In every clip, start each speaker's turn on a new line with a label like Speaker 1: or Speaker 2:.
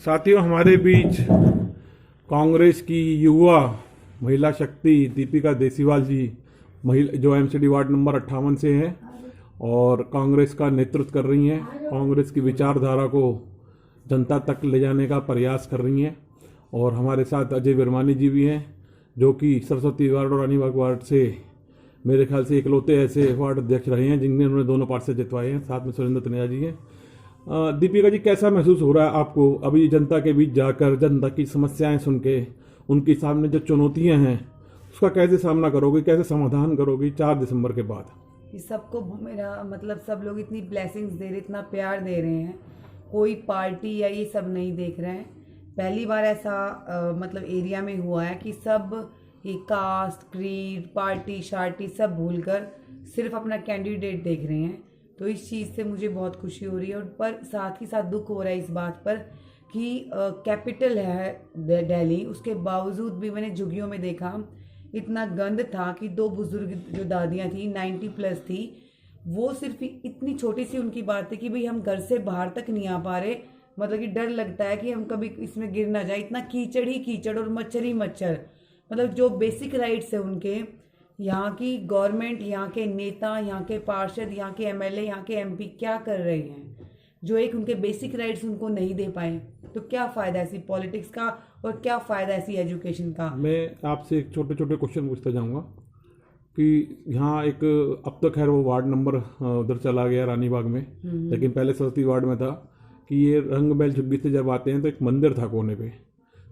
Speaker 1: साथियों, हमारे बीच कांग्रेस की युवा महिला शक्ति दीपिका देसीवाल जी, महिला जो एमसीडी वार्ड नंबर 58 से हैं और कांग्रेस का नेतृत्व कर रही हैं। कांग्रेस की विचारधारा को जनता तक ले जाने का प्रयास कर रही हैं। और हमारे साथ अजय बिरमानी जी भी हैं, जो कि सरस्वती वार्ड और रानीबाग वार्ड से मेरे ख्याल से इकलौते ऐसे वार्ड अध्यक्ष रहे हैं जिनने उन्होंने दोनों पार्ट से जितवाए हैं। साथ में सुरेंद्र तनेजा जी हैं। दीपिका जी, कैसा महसूस हो रहा है आपको अभी जनता के बीच जाकर, जनता की समस्याएं सुन के, उनके सामने जो चुनौतियां हैं उसका कैसे सामना करोगे, कैसे समाधान करोगे 4 दिसंबर के बाद?
Speaker 2: सबको मेरा मतलब सब लोग इतनी ब्लेसिंग्स दे रहे, इतना प्यार दे रहे हैं, कोई पार्टी या ये सब नहीं देख रहे हैं। पहली बार ऐसा मतलब एरिया में हुआ है कि सब ये कास्ट, क्रीड, पार्टी शार्टी सब भूलकर सिर्फ अपना कैंडिडेट देख रहे हैं। तो इस चीज़ से मुझे बहुत खुशी हो रही है। और पर साथ ही साथ दुख हो रहा है इस बात पर कि कैपिटल है दिल्ली, उसके बावजूद भी मैंने झुग्गियों में देखा इतना गंद था कि 2 बुजुर्ग जो दादियाँ थी 90 प्लस थी, वो सिर्फ इतनी छोटी सी उनकी बात थी कि भाई हम घर से बाहर तक नहीं आ पा रहे, मतलब कि डर लगता है कि हम कभी इसमें गिर ना जाए, इतना कीचड़ ही कीचड़ और मच्छर ही मच्छर। मतलब जो बेसिक राइट्स है उनके, यहाँ की गवर्नमेंट, यहाँ के नेता, यहाँ के पार्षद, यहाँ के एमएलए, यहाँ के एमपी क्या कर रहे हैं जो एक उनके बेसिक राइट्स उनको नहीं दे पाए। तो क्या फ़ायदा ऐसी पॉलिटिक्स का और क्या फ़ायदा ऐसी एजुकेशन का?
Speaker 1: मैं आपसे एक छोटे छोटे क्वेश्चन पूछता जाऊंगा कि यहाँ एक, अब तो खैर वो वार्ड नंबर उधर चला गया रानीबाग में, लेकिन पहले सरस्वती वार्ड में था कि ये रंग महल झुग्गी से जब आते हैं तो एक मंदिर था कोने पे,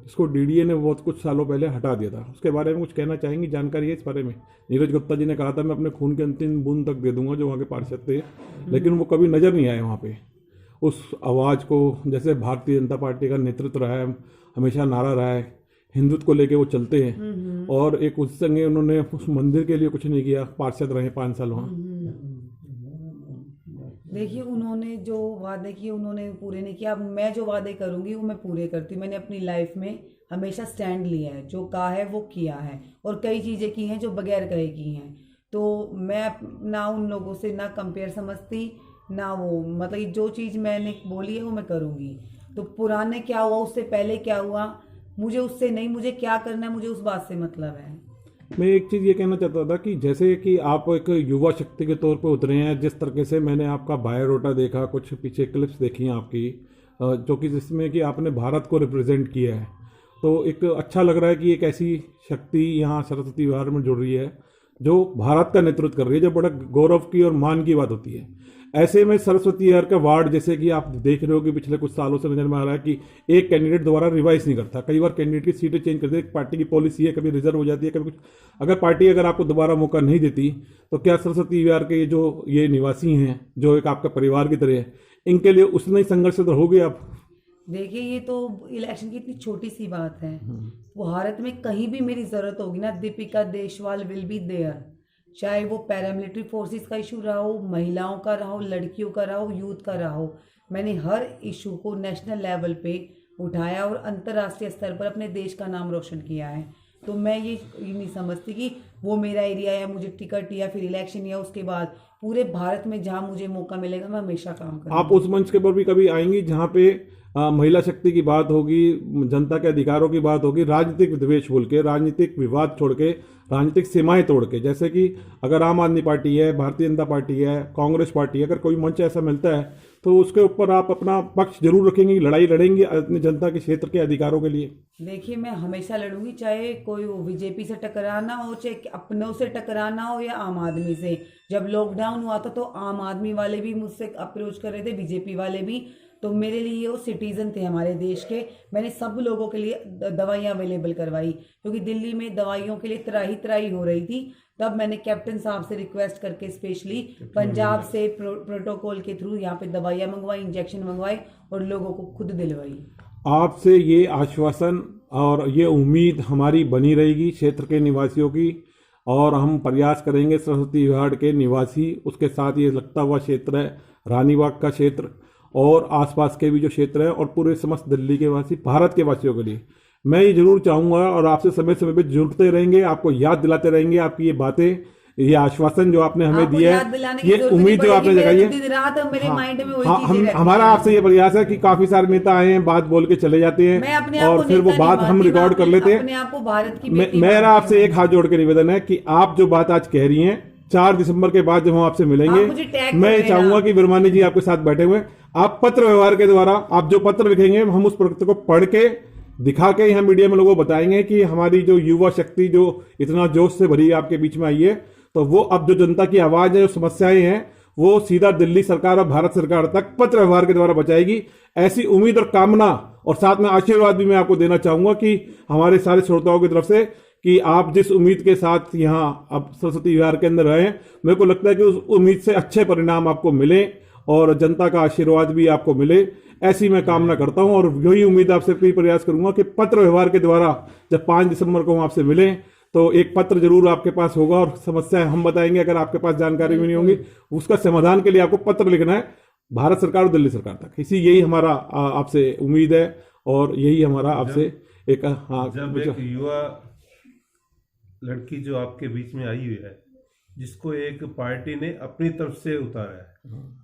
Speaker 1: इसको डीडीए ने बहुत कुछ सालों पहले हटा दिया था। उसके बारे में कुछ कहना चाहेंगी? जानकारी है इस बारे में? नीरज गुप्ता जी ने कहा था मैं अपने खून के अंतिम बूंद तक दे दूंगा, जो वहाँ के पार्षद थे, लेकिन वो कभी नज़र नहीं आए वहाँ पे। उस आवाज़ को, जैसे भारतीय जनता पार्टी का नेतृत्व रहा है, हमेशा नारा रहा है, हिंदुत्व को लेके वो चलते हैं, और एक उस संगे उन्होंने उस मंदिर के लिए कुछ नहीं किया। पार्षद रहे 5 साल वहाँ।
Speaker 2: देखिए, उन्होंने जो वादे किए उन्होंने पूरे नहीं किया। अब मैं जो वादे करूंगी वो मैं पूरे करती हूँ। मैंने अपनी लाइफ में हमेशा स्टैंड लिया है, जो कहा है वो किया है, और कई चीज़ें की हैं जो बगैर कहे की हैं। तो मैं ना उन लोगों से ना कंपेयर समझती, ना वो, मतलब जो चीज़ मैंने बोली है वो मैं करूँगी। तो पुराने क्या हुआ, उससे पहले क्या हुआ, मुझे उससे नहीं, मुझे क्या करना है, मुझे उस बात से मतलब है।
Speaker 1: मैं एक चीज़ ये कहना चाहता था कि जैसे कि आप एक युवा शक्ति के तौर पे उतरे हैं, जिस तरीके से मैंने आपका बायोडाटा देखा, कुछ पीछे क्लिप्स देखी हैं आपकी, जो कि जिसमें कि आपने भारत को रिप्रेजेंट किया है, तो एक अच्छा लग रहा है कि एक ऐसी शक्ति यहाँ सरस्वती विहार में जुड़ रही है जो भारत का नेतृत्व कर रही है, जो बड़ा गौरव की और मान की बात होती है। ऐसे में सरस्वती विहार का वार्ड, जैसे कि आप देख रहे हो कि पिछले कुछ सालों से नजर में आ रहा है कि एक कैंडिडेट दोबारा रिवाइज नहीं करता, कई बार कैंडिडेट की सीटें चेंज करते हैं। पार्टी की पॉलिसी है, कभी रिजर्व हो जाती है, कभी कुछ। अगर पार्टी अगर आपको दोबारा मौका नहीं देती तो क्या सरस्वती विहार के जो ये निवासी हैं, जो एक आपका परिवार की तरह है, इनके लिए उतना ही संघर्ष रहोगे आप?
Speaker 2: देखिए, ये तो इलेक्शन की इतनी छोटी सी बात है। भारत में कहीं भी मेरी ज़रूरत होगी ना, Deepika Deshwal will be there. चाहे वो पैरामिलिट्री फोर्सेस का इशू रहा हो, महिलाओं का रहा हो, लड़कियों का रहा हो, यूथ का रहा हो, मैंने हर इशू को नेशनल लेवल पे उठाया और अंतर्राष्ट्रीय स्तर पर अपने देश का नाम रोशन किया है। तो मैं ये नहीं समझती कि वो मेरा एरिया या मुझे टिकट या फिर इलेक्शन या उसके बाद पूरे भारत में जहाँ मुझे मौका मिलेगा मैं हमेशा काम करूँगी।
Speaker 1: आप उस मंच के ऊपर भी कभी आएंगी जहाँ पे महिला शक्ति की बात होगी, जनता के अधिकारों की बात होगी, राजनीतिक विद्वेष भूल के, राजनीतिक विवाद छोड़ के, राजनीतिक सीमाएं तोड़ के, जैसे कि अगर आम आदमी पार्टी है, भारतीय जनता पार्टी है, कांग्रेस पार्टी है, अगर कोई मंच ऐसा मिलता है तो उसके ऊपर आप अपना पक्ष जरूर रखेंगी, लड़ाई लड़ेंगी अपनी जनता के क्षेत्र के अधिकारों के लिए?
Speaker 2: देखिए, मैं हमेशा लड़ूंगी, चाहे कोई वो बीजेपी से टकराना हो, चाहे अपनों से टकराना हो या आम आदमी से। जब लॉकडाउन हुआ था तो आम आदमी वाले भी मुझसे अप्रोच कर रहे थे, बीजेपी वाले भी। तो मेरे लिए वो सिटीजन थे हमारे देश के। मैंने सब लोगों के लिए दवाइयाँ अवेलेबल करवाई, क्योंकि दिल्ली में दवाइयों के लिए त्राही त्राही हो रही थी। तब मैंने कैप्टन साहब से रिक्वेस्ट करके स्पेशली पंजाब से प्रोटोकॉल के थ्रू यहाँ पे दवाइयाँ मंगवाई, इंजेक्शन मंगवाए और लोगों को खुद दिलवाई।
Speaker 1: आपसे ये आश्वासन और ये उम्मीद हमारी बनी रहेगी क्षेत्र के निवासियों की, और हम प्रयास करेंगे सरस्वती विहार के निवासी, उसके साथ ये लगता हुआ क्षेत्र है रानीबाग का क्षेत्र और आसपास के भी जो क्षेत्र है, और पूरे समस्त दिल्ली के वासी, भारत के वासियों के लिए मैं ये जरूर चाहूँगा, और आपसे समय समय पर जुड़ते रहेंगे, आपको याद दिलाते रहेंगे आपकी ये बातें, ये आश्वासन जो आपने हमें
Speaker 2: आपको
Speaker 1: दिया
Speaker 2: याद
Speaker 1: है,
Speaker 2: दिलाने की
Speaker 1: ये
Speaker 2: जरूरत
Speaker 1: उम्मीद
Speaker 2: नहीं
Speaker 1: जो आपने
Speaker 2: पड़ेगी,
Speaker 1: जगाई
Speaker 2: मेरे
Speaker 1: है,
Speaker 2: दिन रात मेरे
Speaker 1: हाँ,
Speaker 2: माइंड में वही
Speaker 1: हाँ,
Speaker 2: चीजें रहती
Speaker 1: हमारा
Speaker 2: हैं।
Speaker 1: आपसे ये प्रयास है कि काफी सारे नेता आए हैं, बात बोल के चले जाते
Speaker 2: मैं
Speaker 1: हैं
Speaker 2: अपने आप
Speaker 1: और
Speaker 2: को
Speaker 1: फिर वो
Speaker 2: नेता नहीं
Speaker 1: बात हम
Speaker 2: मानती, मैं
Speaker 1: रिकॉर्ड कर लेते हैं।
Speaker 2: अपने आप को भारत की बेटी
Speaker 1: मेरा
Speaker 2: मानती
Speaker 1: आपसे
Speaker 2: हूँ।
Speaker 1: एक हाथ जोड़ के निवेदन है कि आप जो बात आज कह रही हैं, 4 दिसंबर के बाद जब हम आपसे मिलेंगे,
Speaker 2: आप मुझे टैग
Speaker 1: मैं
Speaker 2: कर
Speaker 1: ये चाहूंगा
Speaker 2: लेना।
Speaker 1: कि विरमानी जी आपके साथ बैठे हुए हैं, आप पत्र व्यवहार के द्वारा आप जो पत्र लिखेंगे हम उस पत्र को पढ़ के दिखा के यहाँ मीडिया में लोगों को बताएंगे कि हमारी जो युवा शक्ति जो इतना जोश से भरी आपके बीच में आई है, तो वो अब जो जनता की आवाज है, जो समस्याएं हैं, वो सीधा दिल्ली सरकार और भारत सरकार तक पत्र व्यवहार के द्वारा पहुंचाएगी। ऐसी उम्मीद और कामना और साथ में आशीर्वाद भी मैं आपको देना चाहूंगा कि हमारे सारे श्रोताओं की तरफ से कि आप जिस उम्मीद के साथ यहाँ अब सरस्वती विहार के अंदर रहे, मेरे को लगता है कि उस उम्मीद से अच्छे परिणाम आपको मिले और जनता का आशीर्वाद भी आपको मिले, ऐसी मैं कामना करता हूं। और यही उम्मीद आपसे भी प्रयास करूंगा कि पत्र व्यवहार के द्वारा जब 5 दिसंबर को हम आपसे मिलें तो एक पत्र जरूर आपके पास होगा और समस्याएं हम बताएंगे, अगर आपके पास जानकारी भी नहीं होंगी उसका समाधान के लिए आपको पत्र लिखना है भारत सरकार और दिल्ली सरकार तक। इसी यही हमारा आपसे उम्मीद है और यही हमारा आपसे एक
Speaker 3: जब एक युवा लड़की जो आपके बीच में आई हुई है, जिसको एक पार्टी ने अपनी तरफ से उतारा है,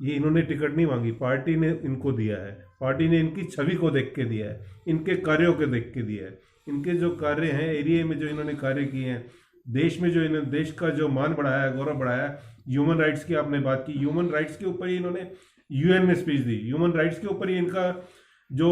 Speaker 3: ये इन्होंने टिकट नहीं मांगी, पार्टी ने इनको दिया है, पार्टी ने इनकी छवि को देख के दिया है, इनके कार्यों को देख के दिया है, इनके जो कार्य हैं एरिया में जो इन्होंने कार्य किए हैं, देश में जो इन्होंने देश का जो मान बढ़ाया, गौरव बढ़ाया। ह्यूमन राइट्स की आपने बात की, ह्यूमन राइट्स के ऊपर ही इन्होंने यूएन में स्पीच दी, ह्यूमन राइट्स के ऊपर ही इनका जो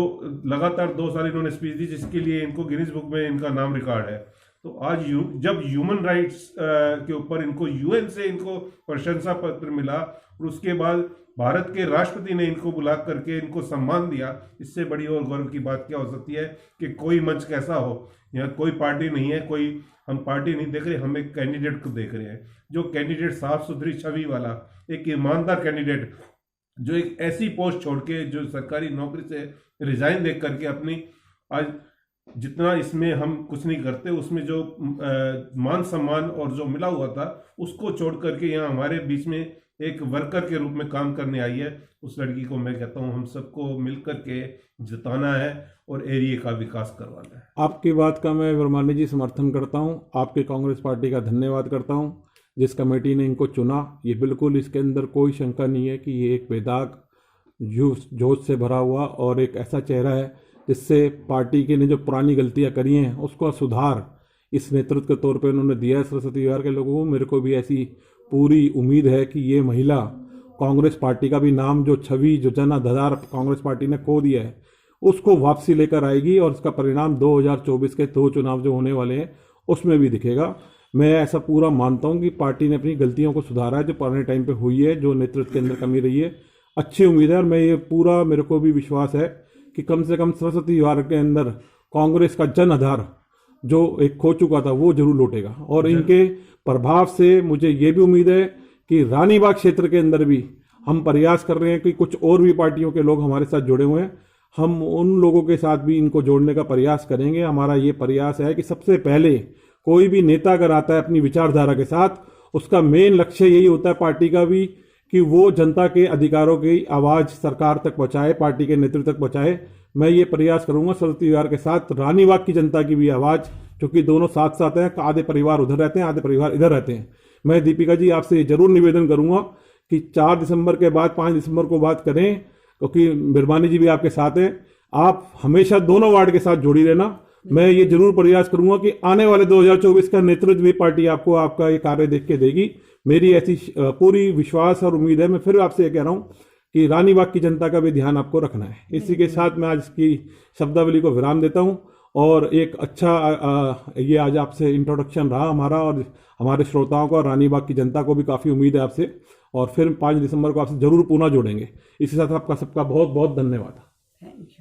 Speaker 3: लगातार 2 साल इन्होंने स्पीच दी, जिसके लिए इनको गिनीज बुक में इनका नाम रिकॉर्ड है। तो आज जब ह्यूमन राइट्स के ऊपर इनको यूएन से इनको प्रशंसा पत्र मिला और उसके बाद भारत के राष्ट्रपति ने इनको बुला करके इनको सम्मान दिया, इससे बड़ी और गौरव की बात क्या हो सकती है कि कोई मंच कैसा हो। यहाँ कोई पार्टी नहीं है, कोई हम पार्टी नहीं देख रहे, हम एक कैंडिडेट को देख रहे हैं, जो कैंडिडेट साफ सुथरी छवि वाला, एक ईमानदार कैंडिडेट, जो एक ऐसी पोस्ट छोड़ के जो सरकारी नौकरी से रिजाइन दे करके अपनी आज जितना इसमें हम कुछ नहीं करते, उसमें जो मान सम्मान और जो मिला हुआ था उसको छोड़ करके यहाँ हमारे बीच में एक वर्कर के रूप में काम करने आई है। उस लड़की को मैं कहता हूँ हम सबको मिलकर के जिताना है और एरिया का विकास करवाना है।
Speaker 1: आपकी बात का मैं वर्मानी जी समर्थन करता हूँ, आपकी कांग्रेस पार्टी का धन्यवाद करता हूँ जिस कमेटी ने इनको चुना। ये बिल्कुल इसके अंदर कोई शंका नहीं है कि ये एक बेदाग जोश से भरा हुआ और एक ऐसा चेहरा है जिससे पार्टी की ने जो पुरानी गलतियां करी हैं उसका सुधार इस नेतृत्व के तौर पे उन्होंने दिया है सरस्वती विहार के लोगों को। मेरे को भी ऐसी पूरी उम्मीद है कि ये महिला कांग्रेस पार्टी का भी नाम, जो छवि, जो जन आधार कांग्रेस पार्टी ने खो दिया है, उसको वापसी लेकर आएगी और इसका परिणाम 2024 के 2 चुनाव जो होने वाले हैं उसमें भी दिखेगा। मैं ऐसा पूरा मानता हूं कि पार्टी ने अपनी गलतियों को सुधारा है जो पुराने टाइम पे हुई है, जो नेतृत्व के अंदर कमी रही है। अच्छी उम्मीद है और मैं ये पूरा, मेरे को भी विश्वास है कि कम से कम सरस्वती विहार के अंदर कांग्रेस का जन आधार जो एक खो चुका था वो जरूर लौटेगा। और इनके प्रभाव से मुझे ये भी उम्मीद है कि रानीबाग क्षेत्र के अंदर भी हम प्रयास कर रहे हैं कि कुछ और भी पार्टियों के लोग हमारे साथ जुड़े हुए हैं, हम उन लोगों के साथ भी इनको जोड़ने का प्रयास करेंगे। हमारा ये प्रयास है कि सबसे पहले कोई भी नेता अगर आता है अपनी विचारधारा के साथ, उसका मेन लक्ष्य यही होता है पार्टी का भी कि वो जनता के अधिकारों की आवाज सरकार तक पहुंचाए, पार्टी के नेतृत्व तक पहुंचाए। मैं ये प्रयास करूंगा सरस्वती विहार के साथ रानीबाग की जनता की भी आवाज, क्योंकि दोनों साथ साथ हैं, आधे परिवार उधर रहते हैं, आधे परिवार इधर रहते हैं। मैं दीपिका जी आपसे ये जरूर निवेदन करूंगा कि 4 दिसंबर के बाद 5 दिसंबर को बात करें, क्योंकि बिरबानी जी भी आपके साथ हैं। आप हमेशा दोनों वार्ड के साथ जोड़ी रहना। मैं ये जरूर प्रयास करूंगा कि आने वाले 2024 का नेतृत्व भी पार्टी आपको आपका ये कार्य देख के देगी। मेरी ऐसी पूरी विश्वास और उम्मीद है। मैं फिर आपसे ये कह रहा हूं कि रानीबाग की जनता का भी ध्यान आपको रखना है। इसी के साथ मैं आज की शब्दावली को विराम देता हूं और एक अच्छा ये आज आपसे इंट्रोडक्शन रहा हमारा और हमारे श्रोताओं को और रानीबाग की जनता को भी काफ़ी उम्मीद है आपसे, और फिर 5 दिसंबर को आपसे जरूर पुनः जोड़ेंगे। इसी साथ आपका सबका बहुत बहुत धन्यवाद।
Speaker 2: Thank you.